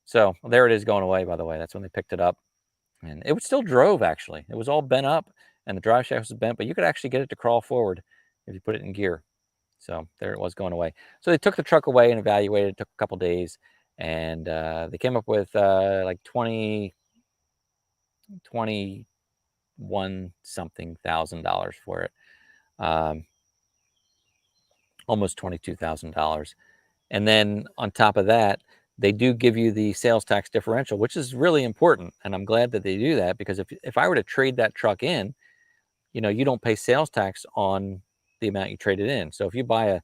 so there it is going away, by the way. That's when they picked it up. And it still drove, actually. It was all bent up, and the drive shaft was bent, but you could actually get it to crawl forward if you put it in gear. So there it was going away. So they took the truck away and evaluated. It took a couple days, and they came up with like 21 something $1,000 for it. Almost $22,000. And then on top of that, they do give you the sales tax differential, which is really important. And I'm glad that they do that, because if I were to trade that truck in, you don't pay sales tax on the amount you traded in. So if you buy a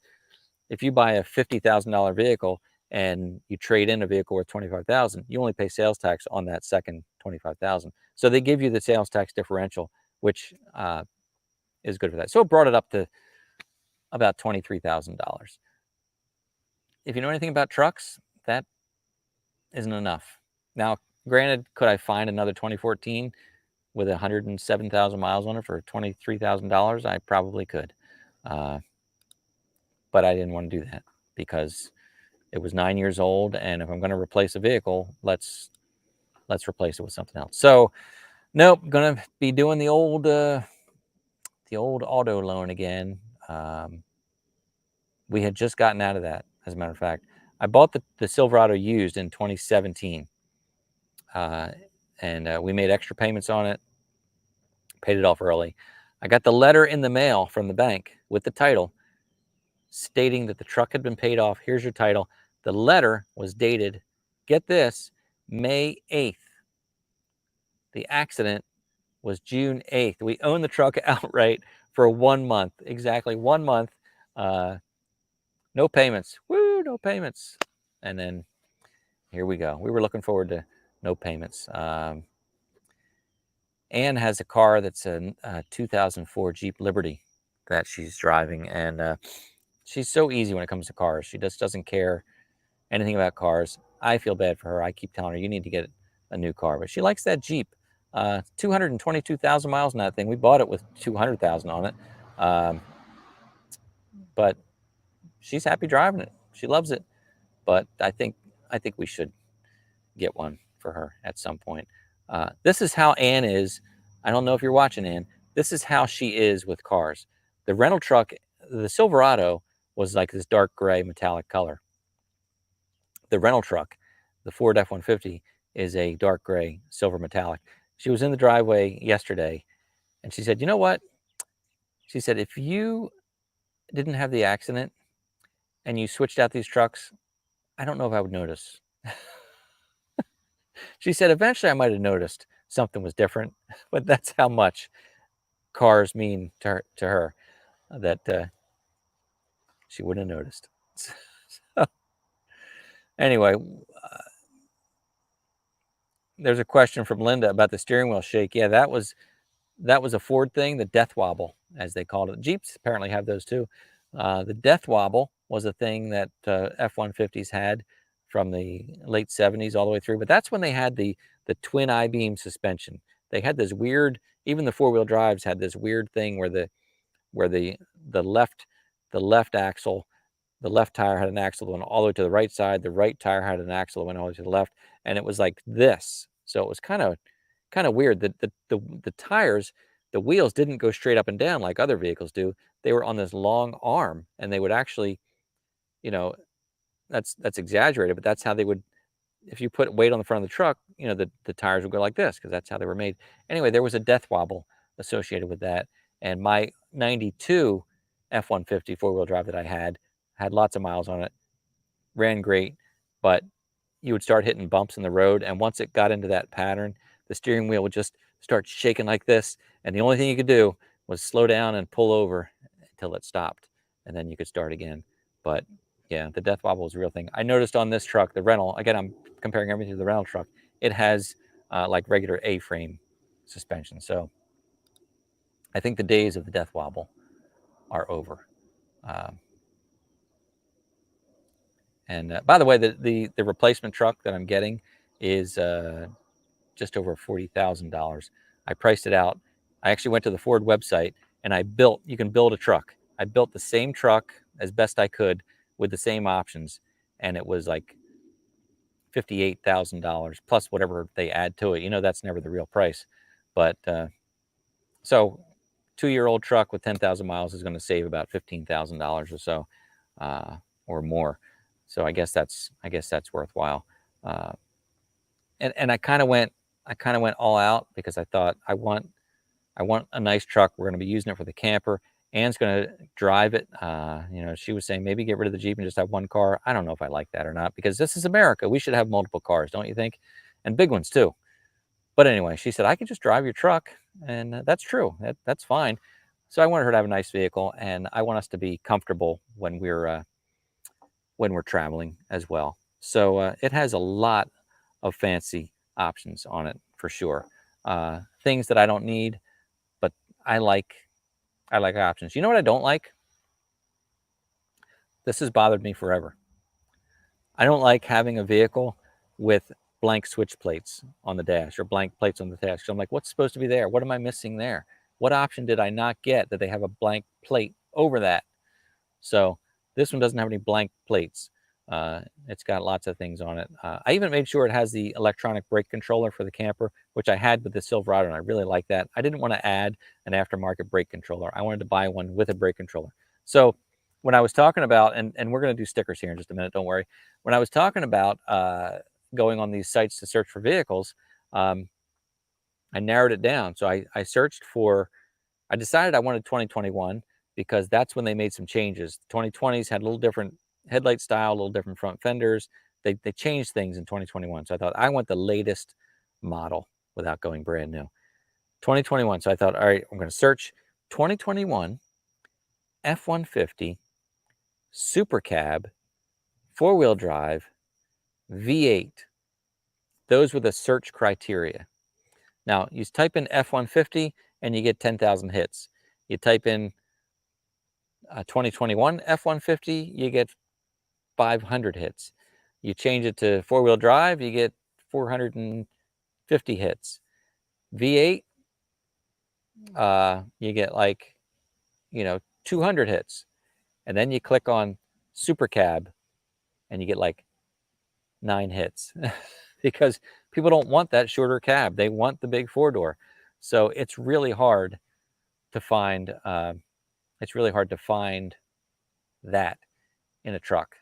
$50,000 vehicle and you trade in a vehicle worth $25,000, you only pay sales tax on that second $25,000. So they give you the sales tax differential, which is good for that. So it brought it up to about $23,000. If you know anything about trucks, that isn't enough. Now, granted, could I find another 2014 with 107,000 miles on it for $23,000? I probably could. But I didn't want to do that because it was 9 years old, and if I'm going to replace a vehicle, let's replace it with something else. So, nope, going to be doing the old auto loan again. We had just gotten out of that, as a matter of fact. I bought the Silverado used in 2017, and we made extra payments on it, paid it off early. I got the letter in the mail from the bank with the title stating that the truck had been paid off. Here's your title. The letter was dated, get this, May 8th. The accident was June 8th. We owned the truck outright for 1 month, exactly 1 month. No payments. Woo, no payments. And then here we go. We were looking forward to no payments. Anne has a car that's a 2004 Jeep Liberty that she's driving, and she's so easy when it comes to cars. She just doesn't care anything about cars. I feel bad for her. I keep telling her, you need to get a new car, but she likes that Jeep. 222,000 miles on that thing. We bought it with 200,000 on it, but she's happy driving it. She loves it. But I think we should get one for her at some point. This is how Ann is. I don't know if you're watching, Ann. This is how she is with cars. The rental truck, the Silverado, was like this dark gray metallic color. The rental truck, the Ford F-150, is a dark gray silver metallic. She was in the driveway yesterday, and she said, you know what? She said, if you didn't have the accident, and you switched out these trucks, I don't know if I would notice. She said eventually I might have noticed something was different, but that's how much cars mean to her that she wouldn't have noticed. So, anyway, there's a question from Linda about the steering wheel shake. Yeah, that was a Ford thing, the death wobble, as they called it. Jeeps apparently have those too. The death wobble was a thing that F-150s had from the late 70s all the way through. But that's when they had the twin I-beam suspension. They had this weird, even the four-wheel drives had this weird thing where the left axle, the left tire had an axle that went all the way to the right side. The right tire had an axle that went all the way to the left, and it was like this. So it was kind of weird. The tires, the wheels didn't go straight up and down like other vehicles do. They were on this long arm, and they would actually, you know, that's exaggerated, but that's how they would. If you put weight on the front of the truck, the tires would go like this because that's how they were made. Anyway, there was a death wobble associated with that, and my '92 F-150 four-wheel drive that I had lots of miles on it, ran great, but you would start hitting bumps in the road, and once it got into that pattern, the steering wheel would just start shaking like this, and the only thing you could do was slow down and pull over until it stopped, and then you could start again. But yeah, the death wobble is a real thing. I noticed on this truck, the rental, again, I'm comparing everything to the rental truck, it has like regular A-frame suspension. So I think the days of the death wobble are over. And by the way, the replacement truck that I'm getting is just over $40,000. I priced it out. I actually went to the Ford website and you can build a truck. I built the same truck as best I could with the same options, and it was like $58,000 plus whatever they add to it. That's never the real price. But so 2-year-old truck with 10,000 miles is going to save about $15,000 or so, or more. So I guess that's worthwhile. And I kind of went all out because I thought I want a nice truck. We're going to be using it for the camper. Ann's going to drive it. She was saying maybe get rid of the Jeep and just have one car. I don't know if I like that or not, because this is America. We should have multiple cars, don't you think? And big ones too. But anyway, she said I could just drive your truck, and that's true. That's fine. So I wanted her to have a nice vehicle, and I want us to be comfortable when we're traveling as well. So it has a lot of fancy options on it for sure. Things that I don't need, but I like options. You know what I don't like? This has bothered me forever. I don't like having a vehicle with blank switch plates on the dash or blank plates on the dash. So I'm like, what's supposed to be there? What am I missing there? What option did I not get that they have a blank plate over that? So this one doesn't have any blank plates. It's got lots of things on it. I even made sure it has the electronic brake controller for the camper, which I had with the Silverado, and I really like that. I didn't want to add an aftermarket brake controller. I wanted to buy one with a brake controller. So when I was talking about, and we're going to do stickers here in just a minute, don't worry. When I was talking about going on these sites to search for vehicles, I narrowed it down. So I searched for, I decided I wanted 2021 because that's when they made some changes. The 2020s had a little different headlight style, a little different front fenders. They changed things in 2021. So I thought I want the latest model without going brand new. 2021. So I thought, all right, I'm going to search 2021 F-150 Super Cab, 4-wheel drive, V8. Those were the search criteria. Now, you type in F-150 and you get 10,000 hits. You type in 2021 F-150, you get 500 hits. You change it to 4-wheel drive, you get 450 hits. V8, you get like, 200 hits. And then you click on Super Cab and you get like 9 hits because people don't want that shorter cab. They want the big 4-door. So it's really hard to find. It's really hard to find that in a truck.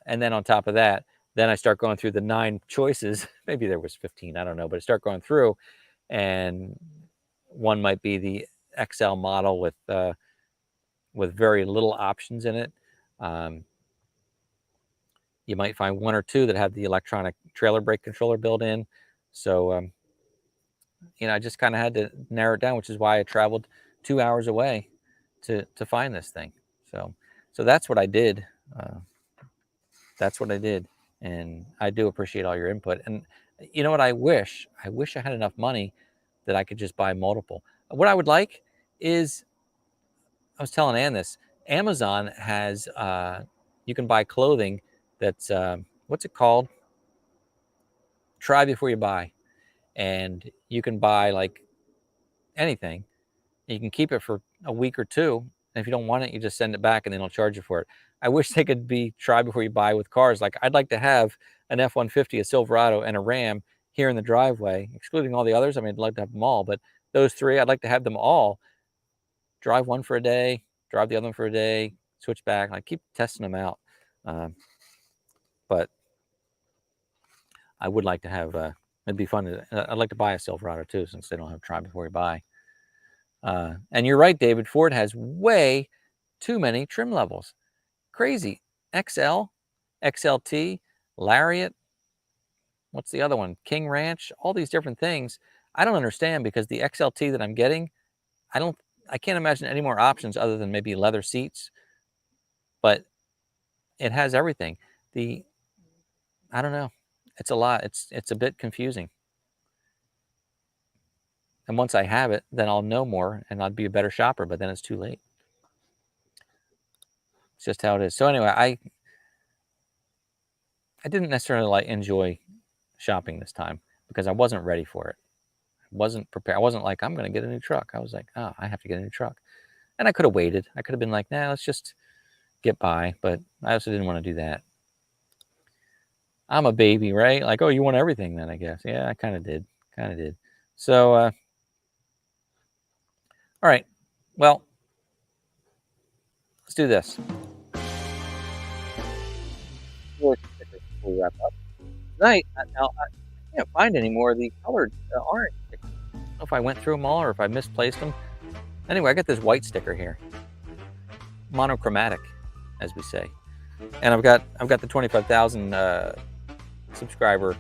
And then on top of that, then I start going through the 9 choices. Maybe there was 15, I don't know, but I start going through, and one might be the XL model with very little options in it. You might find one or two that have the electronic trailer brake controller built in. So, you know, I just kind of had to narrow it down, which is why I traveled 2 hours away to find this thing. So that's what I did. That's what I did. And I do appreciate all your input. And you know what? I wish I had enough money that I could just buy multiple. What I would like is, I was telling Ann this, Amazon has, you can buy clothing that's, what's it called? Try before you buy. And you can buy like anything. You can keep it for a week or two. And if you don't want it, you just send it back and then they'll charge you for it. I wish they could be try before you buy with cars. Like, I'd like to have an F-150, a Silverado, and a Ram here in the driveway, excluding all the others. I mean, I'd like to have them all, but those three, I'd like to have them all. Drive one for a day, drive the other one for a day, switch back, like keep testing them out. But I would like to have, it'd be fun. I'd like to buy a Silverado too, since they don't have try before you buy. And you're right, David, Ford has way too many trim levels. Crazy. XL, XLT, Lariat, what's the other one? King Ranch, all these different things. I don't understand, because the XLT that I'm getting, I can't imagine any more options other than maybe leather seats, but it has everything. I don't know. It's a lot. It's a bit confusing. And once I have it, then I'll know more and I'll be a better shopper, but then it's too late. It's just how it is. So anyway, I didn't necessarily enjoy shopping this time because I wasn't ready for it. I wasn't prepared. I wasn't like, I'm going to get a new truck. I was like, oh, I have to get a new truck. And I could have waited. I could have been like, nah, let's just get by. But I also didn't want to do that. I'm a baby, right? Like, oh, you want everything then, I guess. Yeah, I kind of did. So, all right. Well, let's do this. Before we wrap up tonight, now I can't find any more of the colored orange stickers. I don't know if I went through them all or if I misplaced them. Anyway, I got this white sticker here, monochromatic, as we say, and I've got the 25,000 subscriber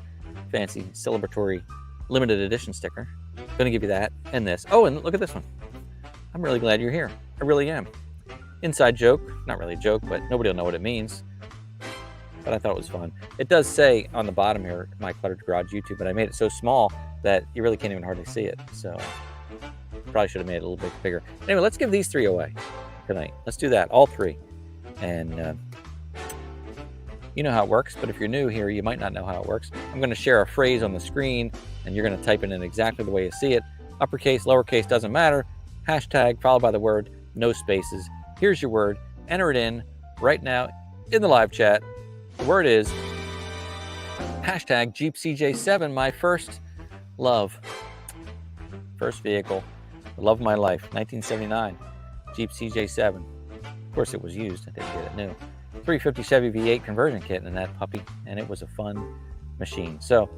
fancy celebratory limited edition sticker. Gonna give you that and this. Oh, and look at this one. I'm really glad you're here. I really am. Inside joke, not really a joke, but nobody will know what it means. But I thought it was fun. It does say on the bottom here, My Cluttered Garage YouTube, but I made it so small that you really can't even hardly see it. So probably should have made it a little bit bigger. Anyway, let's give these three away tonight. Let's do that, all three. And you know how it works, but if you're new here, you might not know how it works. I'm going to share a phrase on the screen, and you're going to type it in exactly the way you see it. Uppercase, lowercase, doesn't matter. Hashtag followed by the word, no spaces. Here's your word. Enter it in right now in the live chat. The word is hashtag Jeep CJ7, my first love. First vehicle, the love of my life, 1979, Jeep CJ7. Of course, it was used. I didn't get it new. 350 Chevy V8 conversion kit in that puppy, and it was a fun machine. So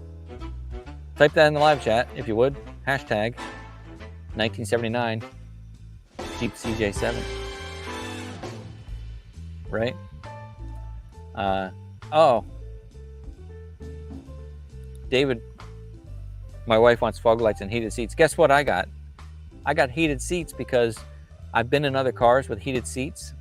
type that in the live chat if you would. Hashtag 1979 Jeep CJ7. Right? Oh, David, my wife wants fog lights and heated seats. Guess what I got? I got heated seats because I've been in other cars with heated seats,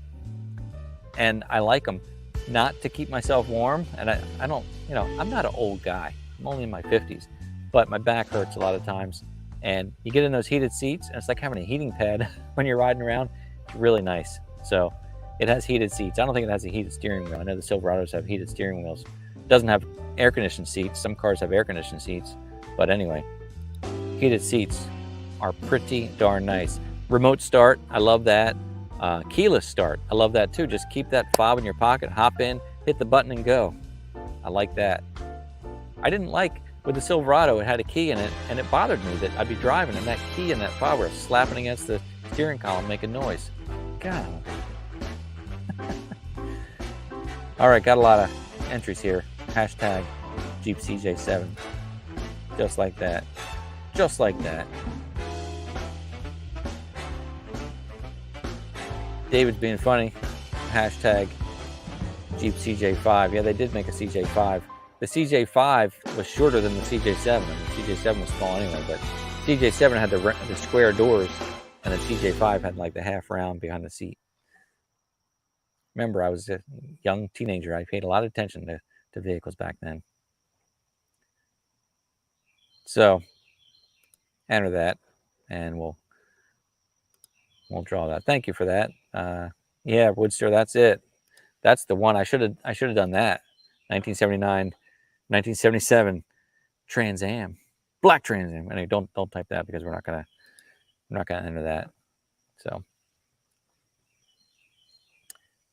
and I like them. Not to keep myself warm, and I don't, I'm not an old guy. I'm only in my 50s, but my back hurts a lot of times. And you get in those heated seats, and it's like having a heating pad when you're riding around. It's really nice. So it has heated seats. I don't think it has a heated steering wheel. I know the Silverados have heated steering wheels. It doesn't have air-conditioned seats. Some cars have air-conditioned seats. But anyway, heated seats are pretty darn nice. Remote start, I love that. Keyless start, I love that too. Just keep that fob in your pocket, hop in, hit the button and go. I like that. I didn't like, with the Silverado, it had a key in it, and it bothered me that I'd be driving and that key and that fob were slapping against the steering column making noise. God. All right, got a lot of entries here. Hashtag Jeep CJ7. Just like that. Just like that. David's being funny. Hashtag Jeep CJ5. Yeah, they did make a CJ5. The CJ5 was shorter than the CJ7. I mean, the CJ7 was small anyway, but CJ7 had the square doors, and the CJ5 had like the half round behind the seat. Remember, I was a young teenager. I paid a lot of attention to vehicles back then. So enter that, and we'll draw that. Thank you for that. Yeah, Woodster, that's it. That's the one. I should have done that. 1979, 1977 Trans Am, black Trans Am. Anyway, don't type that because we're not gonna enter that. So,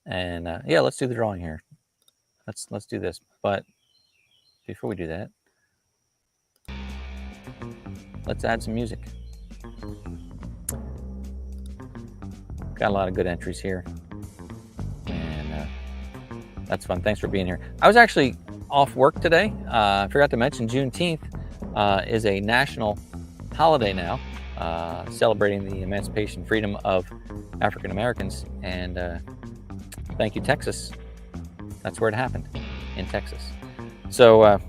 and yeah, let's do the drawing here. Let's do this. But before we do that, let's add some music. Got a lot of good entries here, and that's fun. Thanks for being here. I was actually off work today. I forgot to mention Juneteenth is a national holiday now, celebrating the emancipation freedom of African Americans. And thank you, Texas. That's where it happened, in Texas. So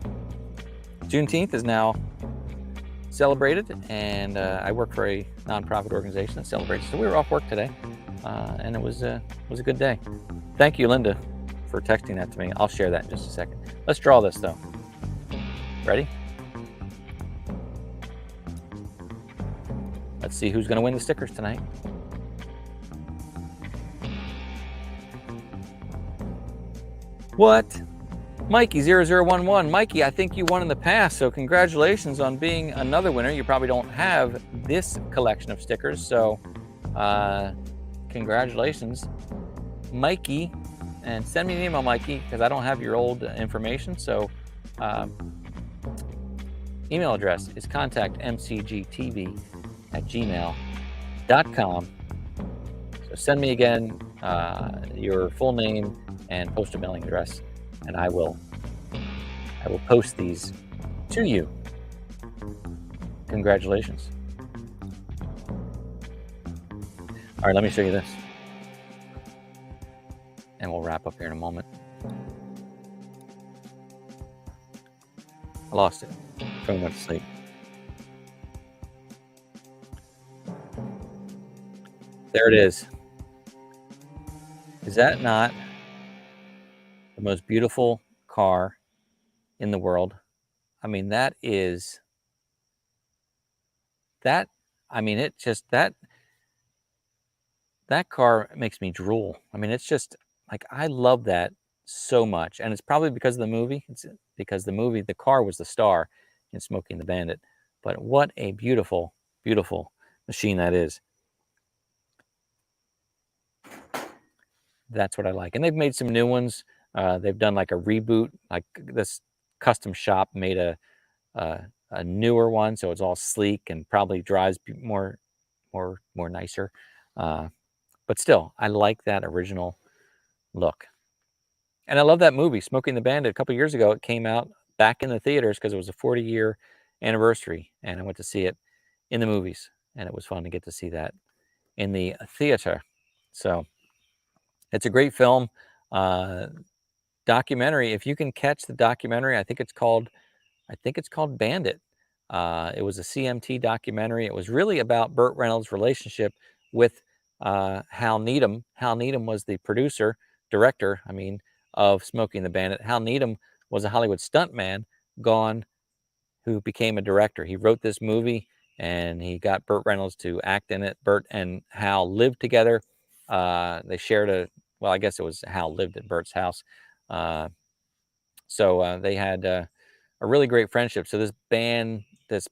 Juneteenth is now celebrated, and I work for a nonprofit organization that celebrates. So we were off work today, and it was a good day. Thank you, Linda, for texting that to me. I'll share that in just a second. Let's draw this though. Ready? Let's see who's going to win the stickers tonight. What? Mikey0011. Mikey, I think you won in the past, so congratulations on being another winner. You probably don't have this collection of stickers, so congratulations, Mikey. And send me an email, Mikey, because I don't have your old information. So email address is contactmcgtv@gmail.com. So send me again your full name and postal mailing address, and I will post these to you. Congratulations. All right, let me show you this. And we'll wrap up here in a moment. I lost it. Phone went to sleep. There it is. Is that not the most beautiful car in the world? I mean, that is that. I mean, it just that car makes me drool. I mean, it's just like, I love that so much. And it's probably because of the movie. It's because the car was the star in Smokey and the Bandit. But what a beautiful, beautiful machine that is. That's what I like. And they've made some new ones. They've done like a reboot, like this custom shop made a newer one. So it's all sleek and probably drives more nicer. But still, I like that original look. And I love that movie, Smokey and the Bandit. A couple years ago, it came out back in the theaters because it was a 40-year anniversary, and I went to see it in the movies, and it was fun to get to see that in the theater. So it's a great film. Documentary, if you can catch the documentary, I think it's called Bandit. It was a CMT documentary. It was really about Burt Reynolds' relationship with Hal Needham. Hal Needham was the director, of Smokey and the Bandit. Hal Needham was a Hollywood stuntman who became a director. He wrote this movie, and he got Burt Reynolds to act in it. Burt and Hal lived together. They shared I guess it was Hal lived at Burt's house. So they had a really great friendship. So this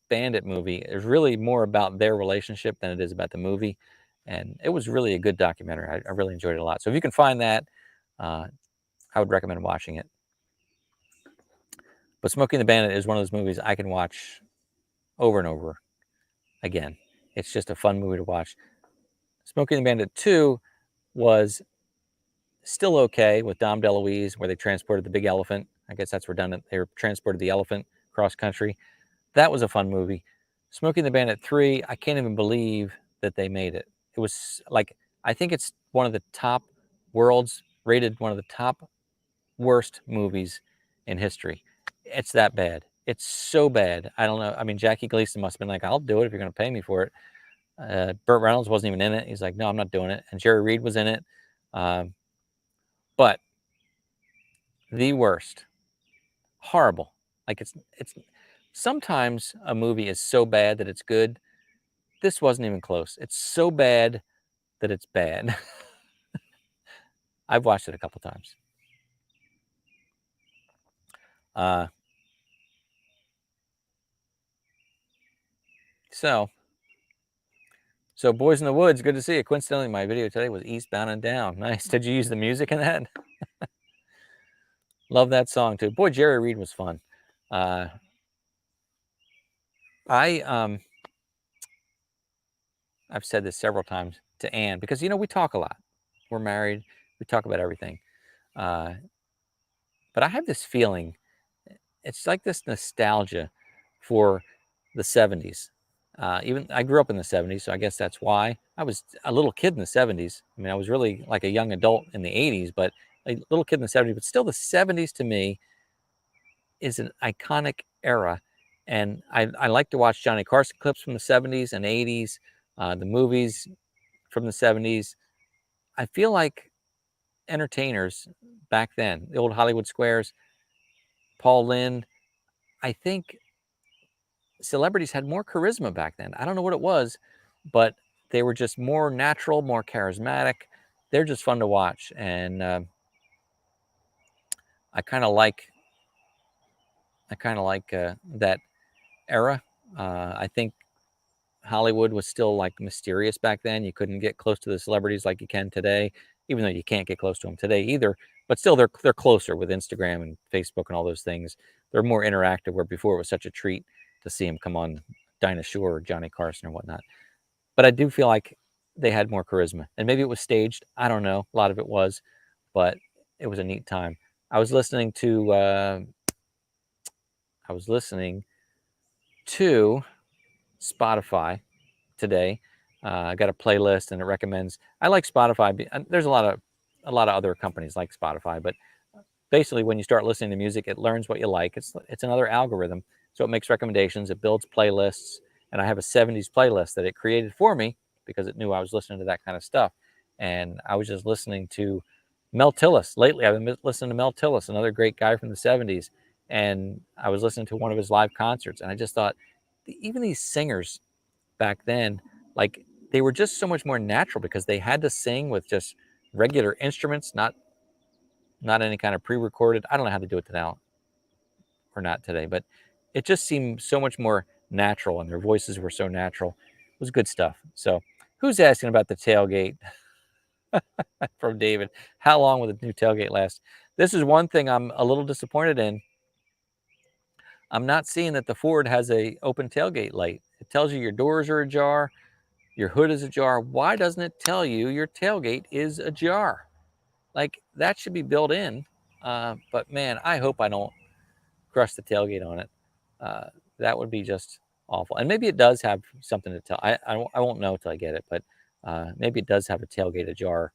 Bandit movie is really more about their relationship than it is about the movie. And it was really a good documentary. I really enjoyed it a lot. So if you can find that, I would recommend watching it. But Smokey and the Bandit is one of those movies I can watch over and over again. It's just a fun movie to watch. Smokey and the Bandit 2 was still okay with Dom DeLuise, where they transported the big elephant. I guess that's redundant. They transported the elephant cross country. That was a fun movie. Smokey and the Bandit 3, I can't even believe that they made it. It was like, I think it's one of the top rated one of the top worst movies in history. It's that bad. It's so bad. I don't know. I mean, Jackie Gleason must have been like, I'll do it if you're going to pay me for it. Burt Reynolds wasn't even in it. He's like, no, I'm not doing it. And Jerry Reed was in it. But the worst. Horrible. Like it's sometimes a movie is so bad that it's good. This wasn't even close. It's so bad that it's bad. I've watched it a couple times. So Boys in the Woods, good to see you. Coincidentally, my video today was Eastbound and Down. Nice. Did you use the music in that? Love that song too. Boy, Jerry Reed was fun. I've said this several times to Ann because, you know, we talk a lot. We're married. We talk about everything. But I have this feeling, it's like this nostalgia for the 70s. Even I grew up in the 70s, so I guess that's why. I was a little kid in the 70s. I mean, I was really like a young adult in the 80s, but a little kid in the 70s. But still, the 70s to me is an iconic era. And I like to watch Johnny Carson clips from the 70s and 80s, the movies from the 70s. I feel like entertainers back then, the old Hollywood squares, Paul Lynde, I think celebrities had more charisma back then. I don't know what it was, but they were just more natural, more charismatic. They're just fun to watch. And I kind of like that era. I think Hollywood was still like mysterious back then. You couldn't get close to the celebrities like you can today, even though you can't get close to them today either. But still, they're closer with Instagram and Facebook and all those things. They're more interactive, where before it was such a treat to see them come on Dinah Shore or Johnny Carson or whatnot. But I do feel like they had more charisma, and maybe it was staged. I don't know. A lot of it was, but it was a neat time. I was listening to Spotify today. I got a playlist and it recommends. I like Spotify. There's a lot of other companies like Spotify, but basically when you start listening to music, it learns what you like. It's another algorithm, so it makes recommendations. It builds playlists, and I have a 70s playlist that it created for me because it knew I was listening to that kind of stuff. And I was just listening to Mel Tillis lately. I've been listening to Mel Tillis, another great guy from the 70s, and I was listening to one of his live concerts, and I just thought, even these singers back then, like, they were just so much more natural because they had to sing with just regular instruments, not any kind of pre-recorded. I don't know how to do it now or not today, but it just seemed so much more natural, and their voices were so natural. It was good stuff. So who's asking about the tailgate? From David. How long will the new tailgate last? This is one thing I'm a little disappointed in. I'm not seeing that the Ford has a open tailgate light. It tells you your doors are ajar, your hood is ajar. Why doesn't it tell you your tailgate is ajar? Like, that should be built in. But man, I hope I don't crush the tailgate on it. That would be just awful. And maybe it does have something to tell. I won't know till I get it, but maybe it does have a tailgate ajar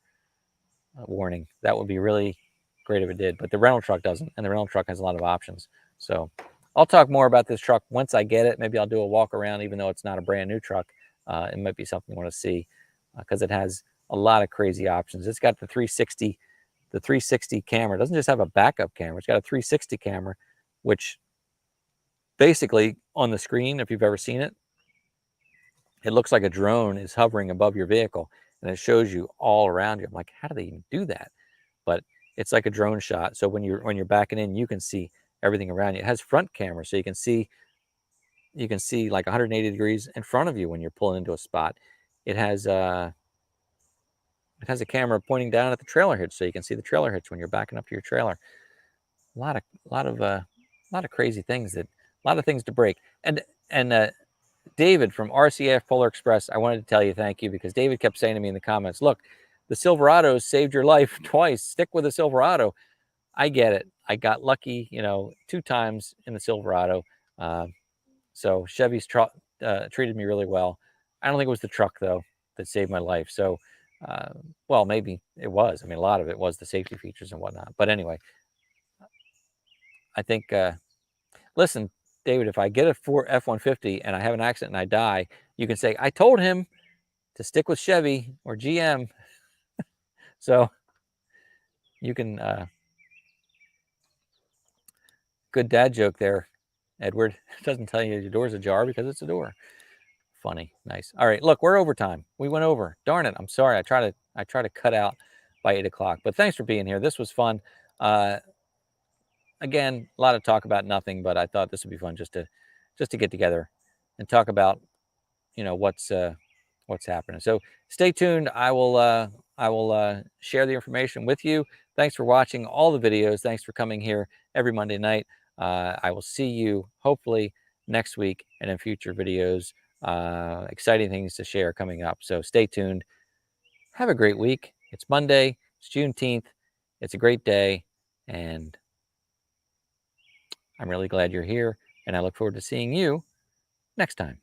warning. That would be really great if it did. But the rental truck doesn't, and the rental truck has a lot of options. So I'll talk more about this truck once I get it. Maybe I'll do a walk around, even though it's not a brand new truck. It might be something you want to see because it has a lot of crazy options. It's got the 360 camera. It doesn't just have a backup camera. It's got a 360 camera, which basically on the screen, if you've ever seen it, it looks like a drone is hovering above your vehicle, and it shows you all around you. I'm like, how do they even do that? But it's like a drone shot. So when you're backing in, you can see everything around you. It has front camera, so you can see like 180 degrees in front of you when you're pulling into a spot. It has a camera pointing down at the trailer hitch, so you can see the trailer hitch when you're backing up to your trailer. A lot of crazy things, a lot of things to break. And David from RCF Polar Express, I wanted to tell you thank you, because David kept saying to me in the comments, look, the Silverado saved your life twice. Stick with the Silverado. I get it. I got lucky, 2 times in the Silverado. So Chevy's treated me really well. I don't think it was the truck, though, that saved my life. So, well, maybe it was. I mean, a lot of it was the safety features and whatnot. But anyway, I think, listen, David, if I get a F-150 and I have an accident and I die, you can say, I told him to stick with Chevy or GM. So you can, good dad joke there, Edward. It doesn't tell you your door's ajar because it's a door. Funny. Nice. All right, look, we're overtime. We went over. Darn it. I'm sorry. I try to cut out by 8 o'clock, but thanks for being here. This was fun. Again, a lot of talk about nothing, but I thought this would be fun just to get together and talk about, you know, what's happening. So stay tuned. I will share the information with you. Thanks for watching all the videos. Thanks for coming here every Monday night. I will see you hopefully next week and in future videos. Exciting things to share coming up. So stay tuned. Have a great week. It's Monday. It's Juneteenth. It's a great day. And I'm really glad you're here. And I look forward to seeing you next time.